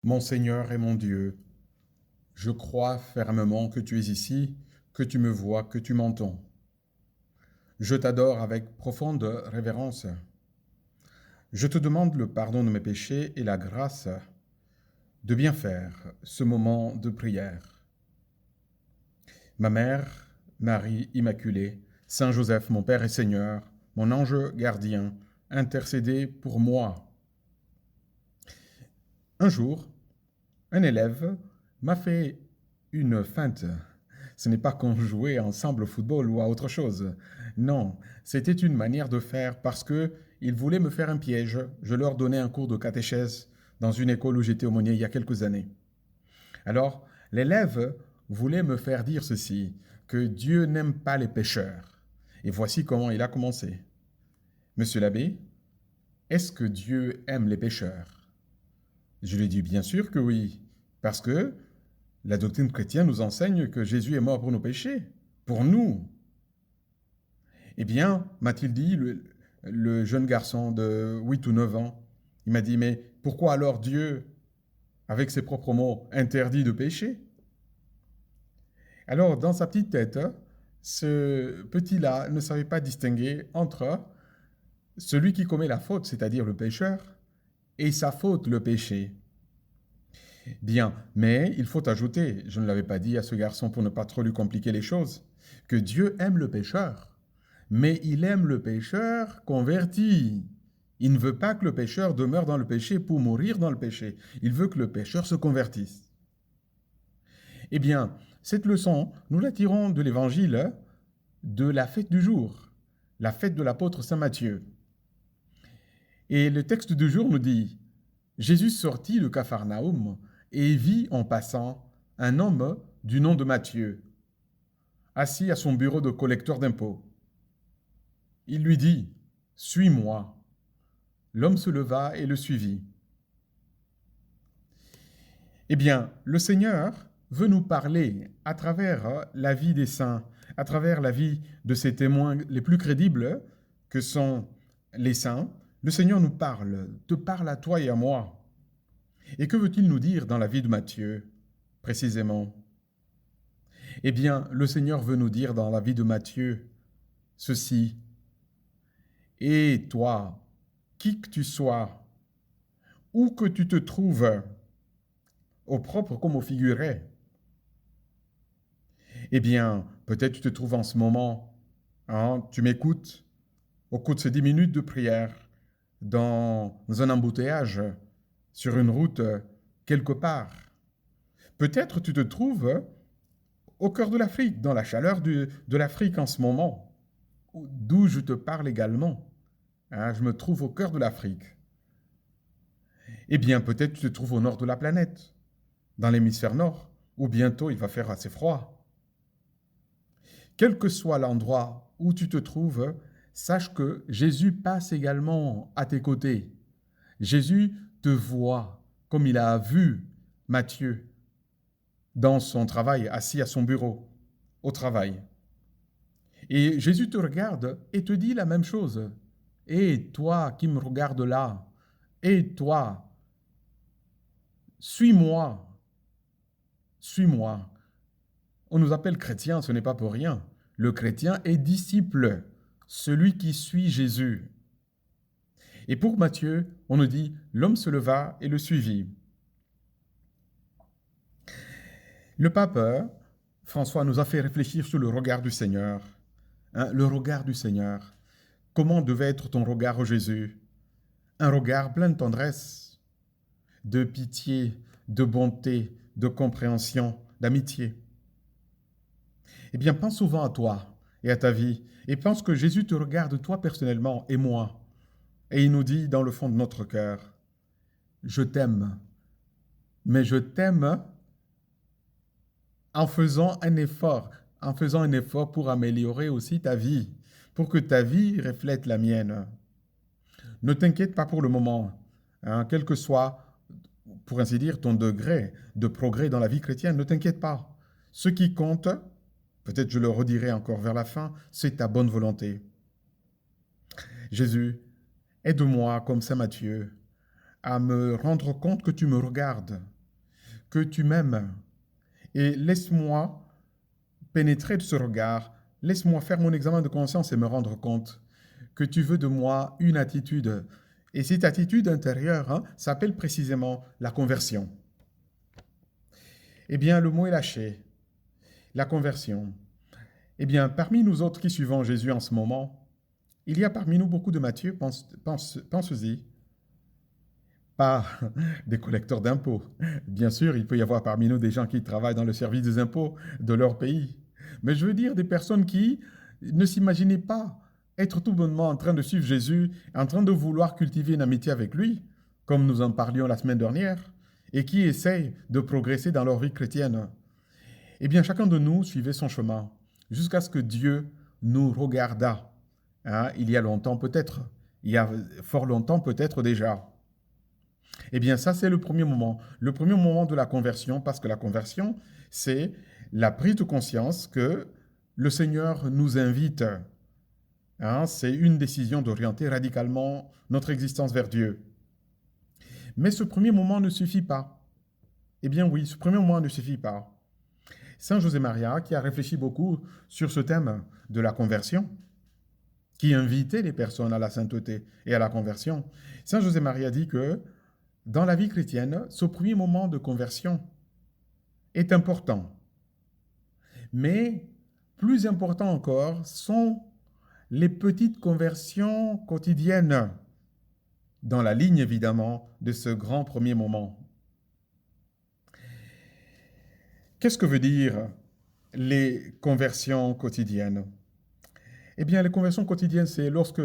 Mon Seigneur et mon Dieu, je crois fermement que tu es ici, que tu me vois, que tu m'entends. Je t'adore avec profonde révérence. Je te demande le pardon de mes péchés et la grâce de bien faire ce moment de prière. Ma mère, Marie Immaculée, Saint Joseph, mon Père et Seigneur, mon ange gardien, intercédez pour moi. Un jour, un élève m'a fait une feinte. Ce n'est pas qu'on jouait ensemble au football ou à autre chose. Non, c'était une manière de faire parce que il voulait me faire un piège. Je leur donnais un cours de catéchèse dans une école où j'étais aumônier il y a quelques années. Alors, l'élève voulait me faire dire ceci, que Dieu n'aime pas les pécheurs. Et voici comment il a commencé. Monsieur l'abbé, est-ce que Dieu aime les pécheurs? Je lui ai dit bien sûr que oui, parce que la doctrine chrétienne nous enseigne que Jésus est mort pour nos péchés, pour nous. Eh bien, m'a-t-il dit, le jeune garçon de 8 ou 9 ans, il m'a dit, mais pourquoi alors Dieu, avec ses propres mots, interdit de pécher? Alors, dans sa petite tête, ce petit-là ne savait pas distinguer entre celui qui commet la faute, c'est-à-dire le pécheur, et sa faute, le péché. Bien, mais il faut ajouter, je ne l'avais pas dit à ce garçon pour ne pas trop lui compliquer les choses, que Dieu aime le pécheur, mais il aime le pécheur converti. Il ne veut pas que le pécheur demeure dans le péché pour mourir dans le péché. Il veut que le pécheur se convertisse. Eh bien, cette leçon, nous la tirons de l'évangile de la fête du jour, la fête de l'apôtre Saint Matthieu. Et le texte du jour nous dit, Jésus sortit de Capharnaüm et vit en passant un homme du nom de Matthieu, assis à son bureau de collecteur d'impôts. Il lui dit, suis-moi. L'homme se leva et le suivit. Eh bien, le Seigneur veut nous parler à travers la vie des saints, à travers la vie de ces témoins les plus crédibles que sont les saints. Le Seigneur nous parle, te parle à toi et à moi. Et que veut-il nous dire dans la vie de Matthieu, précisément? Eh bien, le Seigneur veut nous dire dans la vie de Matthieu ceci. Et toi, qui que tu sois, où que tu te trouves, au propre comme au figuré, eh bien, peut-être tu te trouves en ce moment, hein, tu m'écoutes, au cours de ces 10 minutes de prière, dans un embouteillage, sur une route, quelque part. Peut-être tu te trouves au cœur de l'Afrique, dans la chaleur de l'Afrique en ce moment, d'où je te parle également. Hein, je me trouve au cœur de l'Afrique. Eh bien, peut-être tu te trouves au nord de la planète, dans l'hémisphère nord, où bientôt il va faire assez froid. Quel que soit l'endroit où tu te trouves, sache que Jésus passe également à tes côtés. Jésus te voit comme il a vu Matthieu dans son travail, assis à son bureau, au travail. Et Jésus te regarde et te dit la même chose. Et toi qui me regardes là, et toi, suis-moi, suis-moi. On nous appelle chrétiens, ce n'est pas pour rien. Le chrétien est disciple, celui qui suit Jésus. Et pour Matthieu, on nous dit, l'homme se leva et le suivit. Le pape François nous a fait réfléchir sur le regard du Seigneur. Hein, le regard du Seigneur. Comment devait être ton regard, Jésus? Un regard plein de tendresse, de pitié, de bonté, de compréhension, d'amitié. Eh bien, pense souvent à toi et à ta vie, et pense que Jésus te regarde toi personnellement et moi. Et il nous dit dans le fond de notre cœur, je t'aime, mais je t'aime en faisant un effort pour améliorer aussi ta vie, pour que ta vie reflète la mienne. Ne t'inquiète pas pour le moment, hein, quel que soit, pour ainsi dire, ton degré de progrès dans la vie chrétienne, ne t'inquiète pas. Ce qui compte, peut-être je le redirai encore vers la fin, c'est ta bonne volonté. Jésus, aide-moi, comme Saint Matthieu, à me rendre compte que tu me regardes, que tu m'aimes. Et laisse-moi pénétrer de ce regard, laisse-moi faire mon examen de conscience et me rendre compte que tu veux de moi une attitude. Et cette attitude intérieure s'appelle précisément la conversion. Eh bien, le mot est lâché. La conversion. Eh bien, parmi nous autres qui suivons Jésus en ce moment, il y a parmi nous beaucoup de Matthieu, pense-y, pas des collecteurs d'impôts. Bien sûr, il peut y avoir parmi nous des gens qui travaillent dans le service des impôts de leur pays. Mais je veux dire des personnes qui ne s'imaginaient pas être tout bonnement en train de suivre Jésus, en train de vouloir cultiver une amitié avec lui, comme nous en parlions la semaine dernière, et qui essayent de progresser dans leur vie chrétienne. Eh bien, chacun de nous suivait son chemin, jusqu'à ce que Dieu nous regardât. Il y a longtemps peut-être, il y a fort longtemps peut-être déjà. Eh bien, ça, c'est le premier moment de la conversion, parce que la conversion, c'est la prise de conscience que le Seigneur nous invite. C'est une décision d'orienter radicalement notre existence vers Dieu. Mais ce premier moment ne suffit pas. Eh bien oui, ce premier moment ne suffit pas. Saint José Maria, qui a réfléchi beaucoup sur ce thème de la conversion, qui invitait les personnes à la sainteté et à la conversion, Saint José Maria dit que dans la vie chrétienne, ce premier moment de conversion est important. Mais plus important encore sont les petites conversions quotidiennes, dans la ligne évidemment de ce grand premier moment. Qu'est-ce que veut dire les conversions quotidiennes? Eh bien, les conversions quotidiennes, c'est lorsque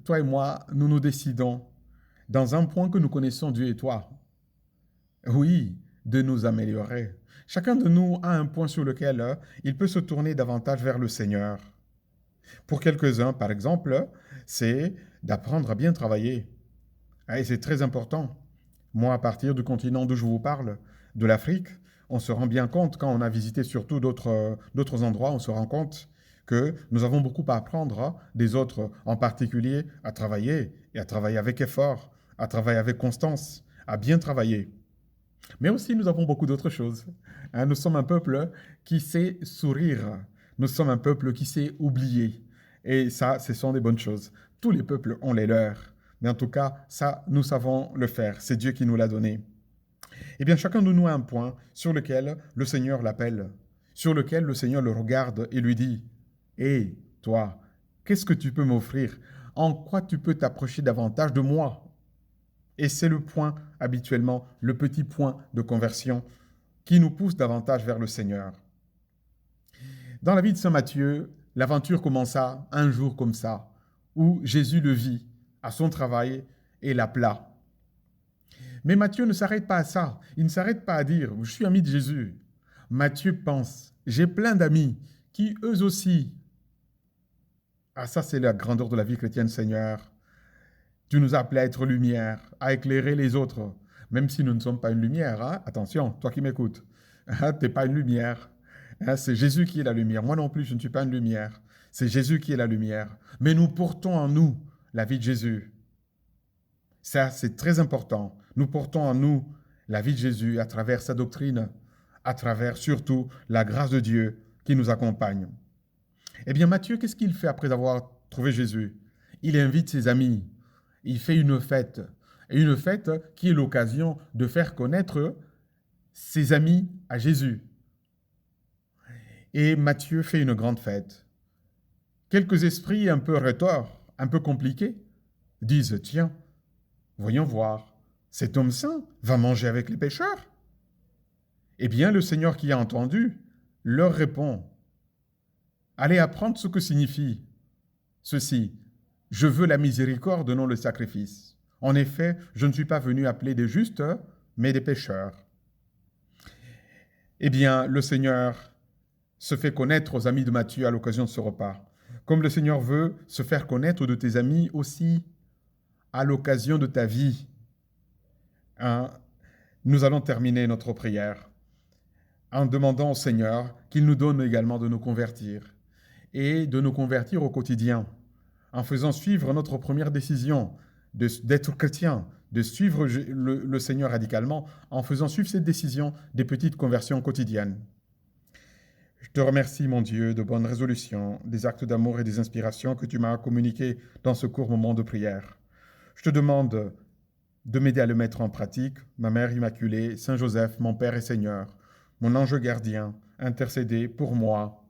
toi et moi, nous nous décidons, dans un point que nous connaissons Dieu et toi, oui, de nous améliorer. Chacun de nous a un point sur lequel il peut se tourner davantage vers le Seigneur. Pour quelques-uns, par exemple, c'est d'apprendre à bien travailler. Et c'est très important. Moi, à partir du continent d'où je vous parle, de l'Afrique, on se rend bien compte, quand on a visité surtout d'autres endroits, on se rend compte que nous avons beaucoup à apprendre des autres, en particulier à travailler, et à travailler avec effort, à travailler avec constance, à bien travailler. Mais aussi, nous avons beaucoup d'autres choses. Nous sommes un peuple qui sait sourire. Nous sommes un peuple qui sait oublier. Et ça, ce sont des bonnes choses. Tous les peuples ont les leurs. Mais en tout cas, ça, nous savons le faire. C'est Dieu qui nous l'a donné. Eh bien, chacun de nous a un point sur lequel le Seigneur l'appelle, sur lequel le Seigneur le regarde et lui dit « Hé, toi, qu'est-ce que tu peux m'offrir? En quoi tu peux t'approcher davantage de moi ?» Et c'est le point, habituellement, le petit point de conversion qui nous pousse davantage vers le Seigneur. Dans la vie de Saint Matthieu, l'aventure commença un jour comme ça, où Jésus le vit à son travail et l'appela. Mais Matthieu ne s'arrête pas à ça. Il ne s'arrête pas à dire « Je suis ami de Jésus ». Matthieu pense « J'ai plein d'amis qui, eux aussi… » Ah, ça, c'est la grandeur de la vie chrétienne, Seigneur. Tu nous as appelés à être lumière, à éclairer les autres, même si nous ne sommes pas une lumière. Attention, toi qui m'écoutes, tu n'es pas une lumière. C'est Jésus qui est la lumière. Moi non plus, je ne suis pas une lumière. C'est Jésus qui est la lumière. Mais nous portons en nous la vie de Jésus. Ça, c'est très important. Nous portons en nous la vie de Jésus à travers sa doctrine, à travers surtout la grâce de Dieu qui nous accompagne. Eh bien, Matthieu, qu'est-ce qu'il fait après avoir trouvé Jésus? Il invite ses amis. Il fait une fête qui est l'occasion de faire connaître ses amis à Jésus. Et Matthieu fait une grande fête. Quelques esprits un peu retors, un peu compliqués, disent « Tiens, voyons voir, cet homme saint va manger avec les pécheurs ?» Eh bien, le Seigneur qui a entendu leur répond « Allez apprendre ce que signifie ceci. Je veux la miséricorde, non le sacrifice. En effet, je ne suis pas venu appeler des justes, mais des pécheurs. » Eh bien, le Seigneur se fait connaître aux amis de Matthieu à l'occasion de ce repas. Comme le Seigneur veut se faire connaître de tes amis aussi à l'occasion de ta vie. Nous allons terminer notre prière en demandant au Seigneur qu'il nous donne également de nous convertir et de nous convertir au quotidien, en faisant suivre notre première décision, d'être chrétien, de suivre le Seigneur radicalement en faisant suivre cette décision des petites conversions quotidiennes. Je te remercie, mon Dieu, de bonnes résolutions, des actes d'amour et des inspirations que tu m'as communiqués dans ce court moment de prière. Je te demande de m'aider à le mettre en pratique, ma Mère Immaculée, Saint Joseph, mon Père et Seigneur, mon ange gardien, intercédez pour moi